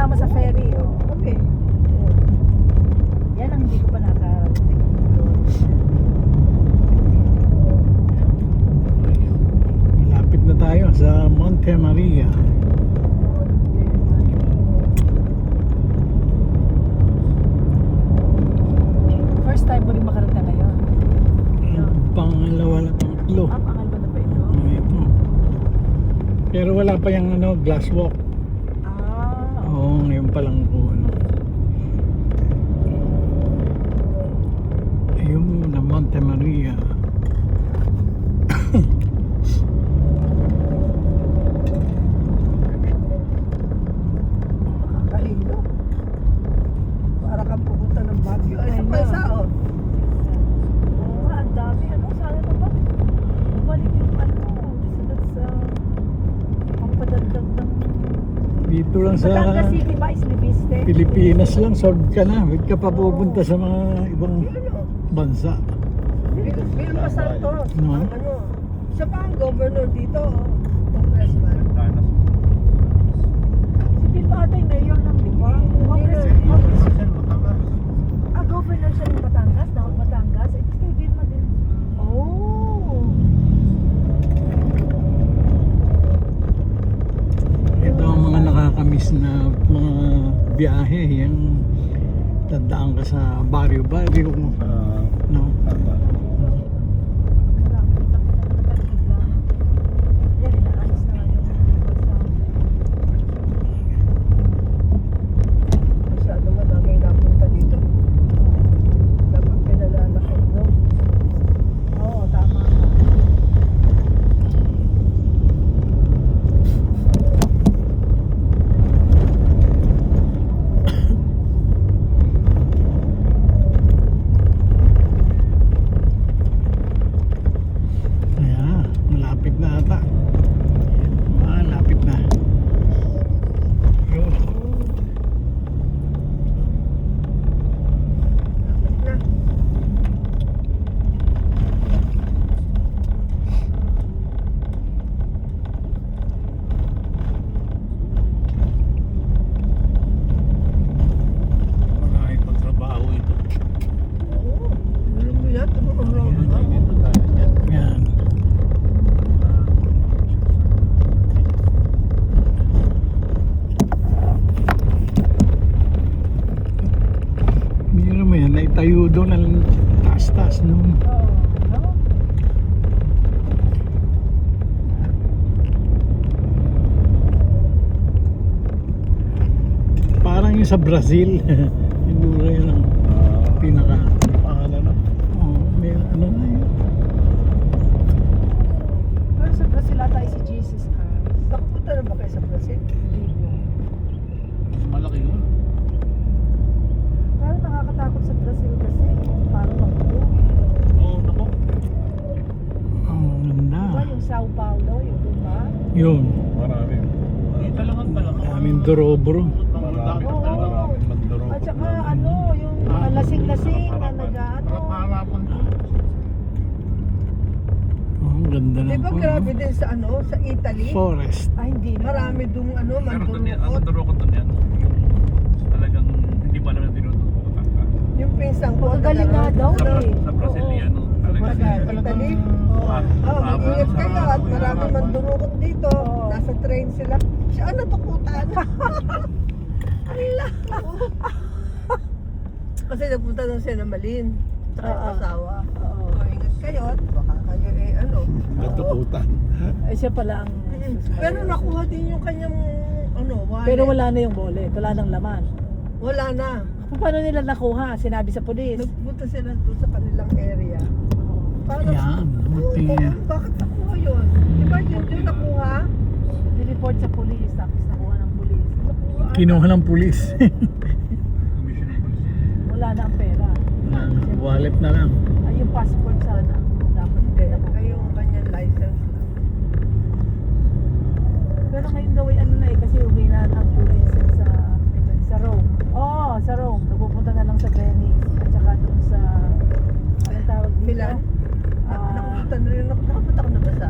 kasama sa ferry. Oh. Okay. Yan ang hindi ko pa nakarating doon. Malapit na tayo sa Monte Maria. First time mo rin makarating ngayon. Pangalawa na pangatlo. Pangal ba na ba ito? Ito. Pero wala pa yung ano, glass walk. Oo, ngayon pa lang po ano. Ayun na Monte Maria. Nakakahilo. Para kang pupunta ng Baguio. Ay, sa Paisao. Oo nga, ang dami. Ano, sana na ba? Bumalik yung ano. Sa pampadagdag ng... Dito lang sa Batangas City ba? Islibiste? Pilipinas lang, solved ka na. Huwag ka pa pupunta sa mga ibang bansa. Vilma Santos. No? Ang ano. Siya pa ang governor dito. Congressman. Si Pito Atay, mayor lang, di ba? Governor siya ng Batangas, Dahog Batangas. Eh, kay Vilma din. Oh! Ito ang mga nakakamiss na mga biyahe. Yung tandaan ka sa baryo-baryo. No? Yan, inaayos na nga yung Masyado madami napunta dito. Dapat pinalalaki, no? Oo, tama ka. Ayan, malapit na ata. Malapit na. Oh. Na. Marami pang trabaho ito. Oo. Alam mo yan, tumulong. Yan. Biro mo yan, naitayo doon ang taas-taas noon. Oo, no? Parang yung sa Brazil. Yung lugar yun ang pinaka. Pangalan na. Oh, may ano na yun. Pero sa Brazil ata si Jesus Christ. Nakapunta na ba kayo sa Brazil? Malaki yun. Pero nakakatakot sa Brazil kasi parang magbuo. Oo, nako. Ang ganda. Diba yung Sao Paulo, yung diba? Yun. Marami. Dito lang ang pala. Daming dorobro. Marami. Oo. Maraming manduro. At saka ano, yung mga lasing-lasing na nag-ano. Harap-harapan ko. Oh, ang ganda Di ng ba grabe din sa ano, sa Italy? forest. Ay, hindi na. Marami dung ano, Pero doon yan, ang mandurukot. manduro ko doon yan. Yung talagang hindi pa naman dinutukotan ka. Yung pinsang ko. Magagaling nga daw Sa, eh. sa Brasiliano. Talagang Sa Italy? Mag-ingat kayo at marami mandurukot dito. Nasa train sila. Siya ano tukutan? Ala. Kasi nagpunta doon siya na Malin. Tsaka yung asawa. Oo. Ingat kayo at baka kayo eh ano. Natukutan. Ay, siya pala ang... Pero nakuha din yung kanyang ano, wallet. Pero wala na yung wallet, wala nang laman. Wala na. Paano nila nakuha? Sinabi sa pulis. Nagpunta sila doon sa kanilang area. Para, Yan. Buti. bakit nakuha yun? Di ba yun yung nakuha? Nireport sa pulis, tapos nakuha ng pulis. Nakuha. Kinuha ng pulis. Wala na ang pera. Wallet na lang. Ay, yung passport sana. Dapat hindi na Ay, yung kanyang license lang. Pero ngayon daw ay ano na eh, kasi uwi na ang pulis sa Rome. Oo, sa Rome. Napupunta na lang sa Venice. At saka doon sa, anong tawag dito? Milan? Ah, Nakapunta na rin ako. Nakapunta ko na ba sa